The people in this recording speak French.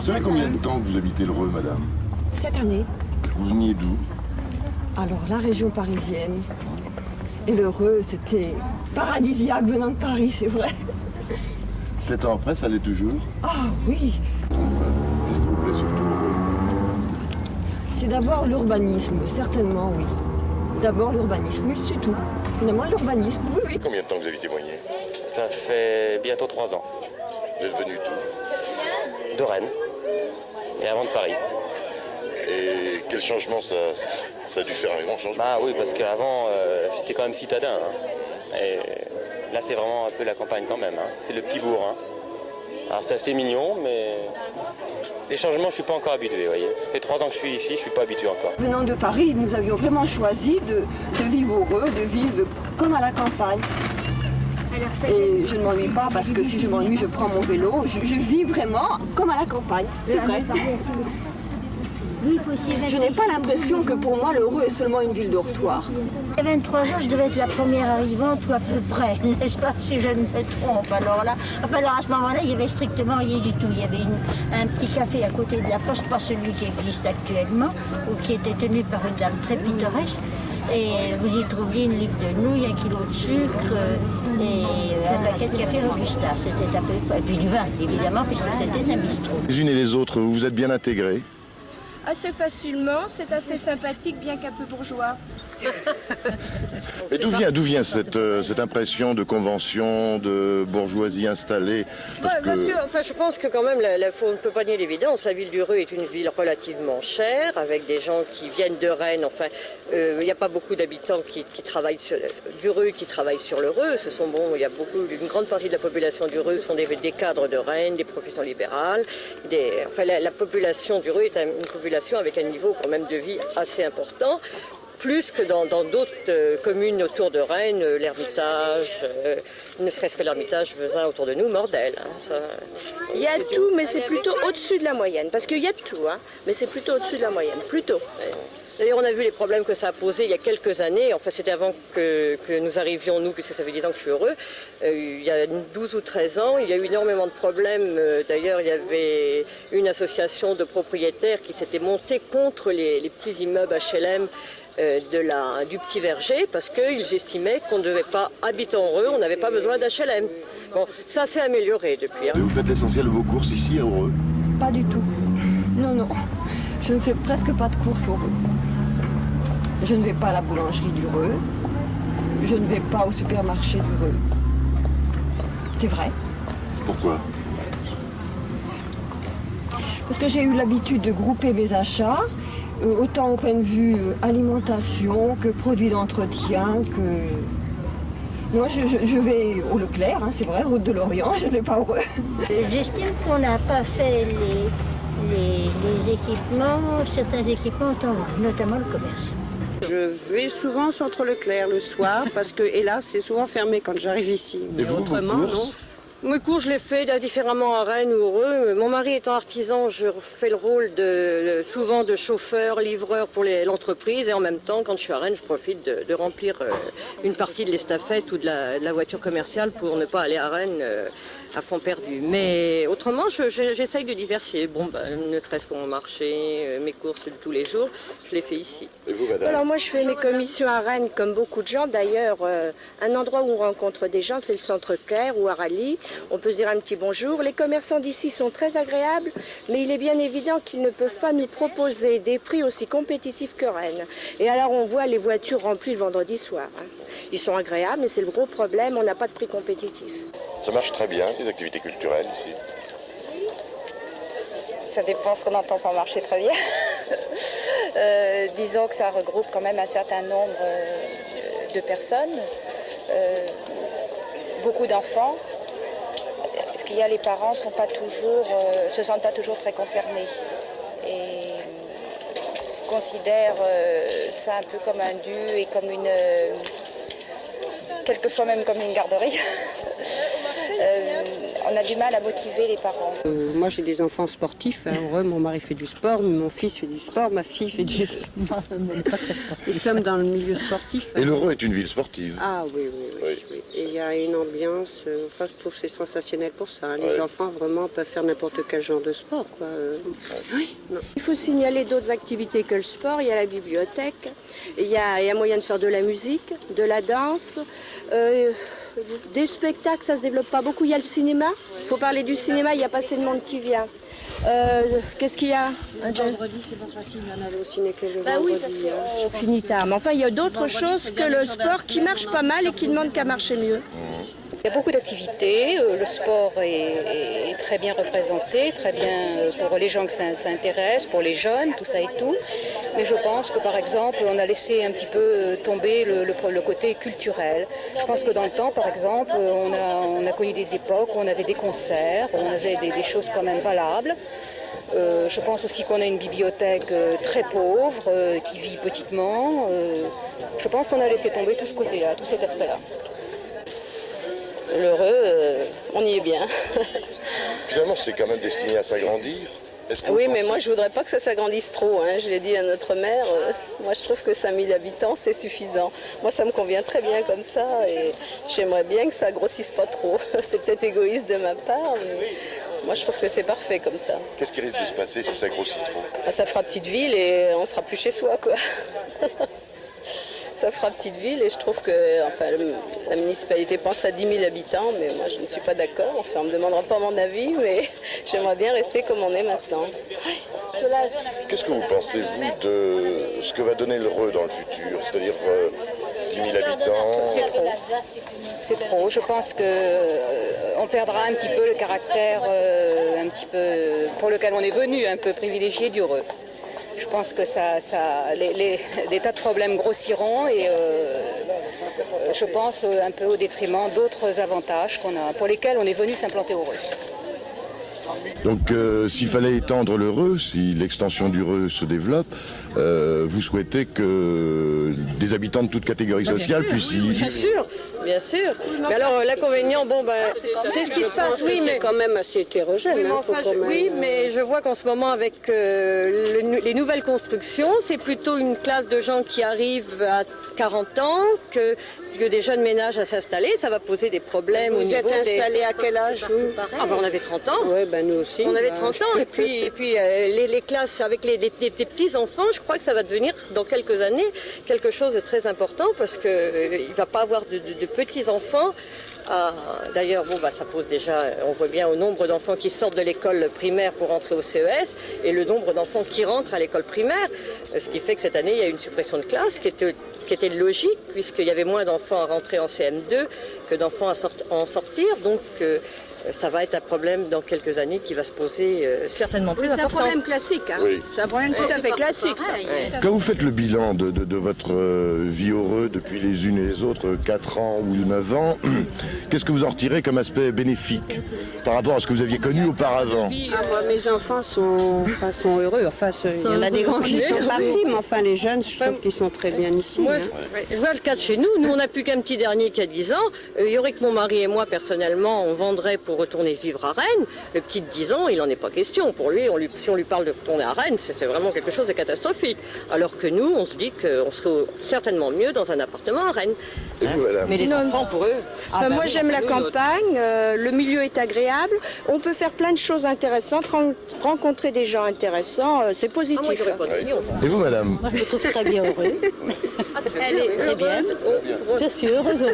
Vous savez combien de temps vous habitez le Reux, madame? Cette année. Vous veniez d'où? Alors, la région parisienne. Et le Reux, c'était paradisiaque venant de Paris, c'est vrai. 7 ans après, ça l'est toujours? Ah oui. Qu'est-ce qui vous plaît surtout au Reux? C'est d'abord l'urbanisme, certainement, oui. D'abord l'urbanisme, oui, c'est tout. Finalement, l'urbanisme, oui, oui. Combien de temps vous habitez Moigné? Ça fait bientôt 3 ans. Vous êtes venu d'où? De Rennes. Et avant de Paris. Et quel changement ça a dû faire un grand changement? Bah oui, parce qu'avant, j'étais quand même citadin. Hein. Et là, c'est vraiment un peu la campagne quand même. Hein. C'est le petit bourg. Hein. Alors c'est assez mignon, mais les changements, je ne suis pas encore habitué, vous voyez. Ça fait 3 ans que je suis ici, je ne suis pas habitué encore. Venant de Paris, nous avions vraiment choisi de vivre heureux, de vivre comme à la campagne. Et je ne m'ennuie pas parce que si je m'ennuie, je prends mon vélo. Je vis vraiment comme à la campagne, c'est vrai. Je n'ai pas l'impression que pour moi, le Reux est seulement une ville dortoir. Il y a 23 ans, je devais être la première arrivante ou à peu près, n'est-ce pas, si je ne me trompe. Alors à ce moment-là, il n'y avait strictement rien du tout. Il y avait un petit café à côté de la poste, pas celui qui existe actuellement, ou qui était tenu par une dame très pittoresque. Et vous y trouviez une litre de nouilles, 1 kilo de sucre et un paquet de café Robusta. C'était à peu près. Et puis du vin, évidemment, puisque c'était un bistrot. Les unes et les autres, vous vous êtes bien intégrés? Assez facilement, c'est assez sympathique, bien qu'un peu bourgeois. Et d'où vient cette impression de convention, de bourgeoisie installée? Je pense que quand même, on ne peut pas nier l'évidence. La ville du Reux est une ville relativement chère, avec des gens qui viennent de Rennes. Enfin, il n'y a pas beaucoup d'habitants qui travaillent du Reux qui travaillent sur le Reux. Il y a une grande partie de la population du Reux sont des cadres de Rennes, des professions libérales. La population du Reux est une population avec un niveau quand même de vie assez important. Plus que dans d'autres communes autour de Rennes, l'Ermitage, ne serait-ce que l'Ermitage, Vezin autour de nous, Mordel. Hein, il y a tout, mais c'est plutôt au-dessus de la moyenne. Parce qu'il y a de tout, hein, mais c'est plutôt au-dessus de la moyenne, plutôt. D'ailleurs, on a vu les problèmes que ça a posé il y a quelques années. Enfin, c'était avant que nous arrivions, nous, puisque ça fait 10 ans que je suis heureux. Il y a 12 ou 13 ans, il y a eu énormément de problèmes. D'ailleurs, il y avait une association de propriétaires qui s'était montée contre les petits immeubles HLM du Petit Verger, parce qu'ils estimaient qu'on ne devait pas habiter en Reux, on n'avait pas besoin d'HLM. Bon, ça s'est amélioré depuis. Hein. Vous faites l'essentiel de vos courses ici à Reux? Pas du tout. Non. Je ne fais presque pas de courses au Reux. Je ne vais pas à la boulangerie du Reux. Je ne vais pas au supermarché du Reux. C'est vrai. Pourquoi? Parce que j'ai eu l'habitude de grouper mes achats, autant au point de vue alimentation que produits d'entretien, que... Moi, je vais au Leclerc, hein, c'est vrai, route de l'Orient, je ne vais pas au Reux. J'estime qu'on n'a pas fait les équipements, certains équipements en temps, notamment le commerce. Je vais souvent au centre Leclerc le soir parce que, hélas, c'est souvent fermé quand j'arrive ici. Mais autrement, non. Mes cours, je les fais différemment à Rennes ou au Reux. Mon mari étant artisan, je fais le rôle souvent de chauffeur, livreur pour l'entreprise. Et en même temps, quand je suis à Rennes, je profite de remplir une partie de l'estafette ou de la voiture commerciale pour ne pas aller à Rennes à fond perdu. Mais autrement, j'essaye de diversifier. Ne serait-ce que mon marché, mes courses de tous les jours, je les fais ici. Et vous, madame? Alors moi, je fais mes commissions à Rennes comme beaucoup de gens. D'ailleurs, un endroit où on rencontre des gens, c'est le centre Leclerc ou à Rally. On peut se dire un petit bonjour. Les commerçants d'ici sont très agréables, mais il est bien évident qu'ils ne peuvent pas nous proposer des prix aussi compétitifs que Rennes. Et alors, on voit les voitures remplies le vendredi soir. Hein. Ils sont agréables, mais c'est le gros problème, on n'a pas de prix compétitifs. Ça marche très bien, les activités culturelles ici. Ça dépend ce qu'on entend par marcher très bien. Disons que ça regroupe quand même un certain nombre de personnes, beaucoup d'enfants. Ce qu'il y a, les parents sont pas toujours, se sentent pas toujours très concernés et considèrent ça un peu comme un dû et comme quelquefois même comme une garderie. on a du mal à motiver les parents. Moi j'ai des enfants sportifs, hein. Heureux, mon mari fait du sport, mon fils fait du sport, ma fille fait du sport. Nous sommes dans le milieu sportif. Et l'Heureux est une ville sportive. Ah oui. Et il y a une ambiance, enfin je trouve que c'est sensationnel pour ça. Hein. Les enfants vraiment peuvent faire n'importe quel genre de sport, quoi. Oui, non. Il faut signaler d'autres activités que le sport. Il y a la bibliothèque, il y a moyen de faire de la musique, de la danse, des spectacles, ça se développe pas beaucoup. Il y a le cinéma, il faut parler du cinéma, il n'y a pas assez de monde qui vient. Qu'est-ce qu'il y a? Vendredi, c'est pas facile, il y en avait au ciné que le Oui, vendredi. parce qu'on finit tard. Mais enfin, il y a d'autres choses que le sport qui marche pas mal et qui demandent qu'à marcher mieux. Il y a beaucoup d'activités, le sport est très bien représenté, très bien pour les gens que ça intéresse, pour les jeunes, tout ça et tout. Mais je pense que par exemple, on a laissé un petit peu tomber le côté culturel. Je pense que dans le temps, par exemple, on a connu des époques où on avait des concerts, où on avait des choses quand même valables. Je pense aussi qu'on a une bibliothèque très pauvre, qui vit petitement. Je pense qu'on a laissé tomber tout ce côté-là, tout cet aspect-là. L'Heureux, on y est bien. Finalement, c'est quand même destiné à s'agrandir. Oui, mais moi je voudrais pas que ça s'agrandisse trop. Hein. Je l'ai dit à notre maire, moi je trouve que 5000 habitants c'est suffisant. Moi ça me convient très bien comme ça et j'aimerais bien que ça grossisse pas trop. C'est peut-être égoïste de ma part, mais moi je trouve que c'est parfait comme ça. Qu'est-ce qui risque de se passer si ça grossit trop? Ça fera petite ville et on sera plus chez soi, quoi. Ça fera petite ville et je trouve que la municipalité pense à 10 000 habitants, mais moi je ne suis pas d'accord. Enfin, on ne me demandera pas mon avis, mais j'aimerais bien rester comme on est maintenant. Qu'est-ce que vous pensez, vous, de ce que va donner l'Heureux dans le futur? C'est-à-dire 10 000 habitants? C'est trop. C'est trop. Je pense qu'on perdra un petit peu le caractère un petit peu pour lequel on est venu, un peu privilégié d'Heureux. Je pense que des tas de problèmes grossiront et je pense un peu au détriment d'autres avantages pour lesquels on est venu s'implanter au Heureux. Donc s'il fallait étendre l'Heureux, si l'extension du Heureux se développe, vous souhaitez que des habitants de toute catégorie sociale puissent y... Bien sûr. Mais alors l'inconvénient, c'est ce qui se passe, oui, mais c'est quand même assez hétérogène. Oui, mais, oui, mais je vois qu'en ce moment, avec les nouvelles constructions, c'est plutôt une classe de gens qui arrivent à 40 ans que des jeunes ménages à s'installer. Ça va poser des problèmes au niveau des... Vous êtes installés à quel âge, vous? On avait 30 ans. Oui, nous aussi. On avait 30 ans. Et puis les classes avec les petits-enfants, je crois que ça va devenir, dans quelques années, quelque chose de très important parce qu'il ne va pas avoir de petits-enfants. D'ailleurs, ça pose déjà, on voit bien au nombre d'enfants qui sortent de l'école primaire pour rentrer au CES et le nombre d'enfants qui rentrent à l'école primaire, ce qui fait que cette année, il y a une suppression de classe qui était logique puisqu'il y avait moins d'enfants à rentrer en CM2 que d'enfants à en sortir. Donc, ça va être un problème dans quelques années qui va se poser certainement plus important. C'est un problème classique. Hein. Oui. C'est un problème tout à fait classique. Ça. Quand vous faites le bilan de votre vie Heureux depuis les unes et les autres, 4 ans ou 9 ans, qu'est-ce que vous en retirez comme aspect bénéfique par rapport à ce que vous aviez connu auparavant? Moi, mes enfants sont heureux. Il y en a des grands qui sont partis, mais les jeunes, je trouve qu'ils sont très bien ici. Moi, je vois le cas de chez nous. Nous, on n'a plus qu'un petit dernier qui a 10 ans. Il y aurait que mon mari et moi, personnellement, on vendrait pour retourner vivre à Rennes. Le petit de 10 ans, il n'en est pas question. Pour lui, si on lui parle de retourner à Rennes, c'est vraiment quelque chose de catastrophique. Alors que nous, on se dit qu'on serait certainement mieux dans un appartement à Rennes. Et vous, madame? Mais les enfants, pour eux... Moi, j'aime la campagne. Le milieu est agréable. On peut faire plein de choses intéressantes, rencontrer des gens intéressants. C'est positif. Et vous, madame? Moi, je me trouve très bien heureux. Elle est très bien. Je suis heureuse.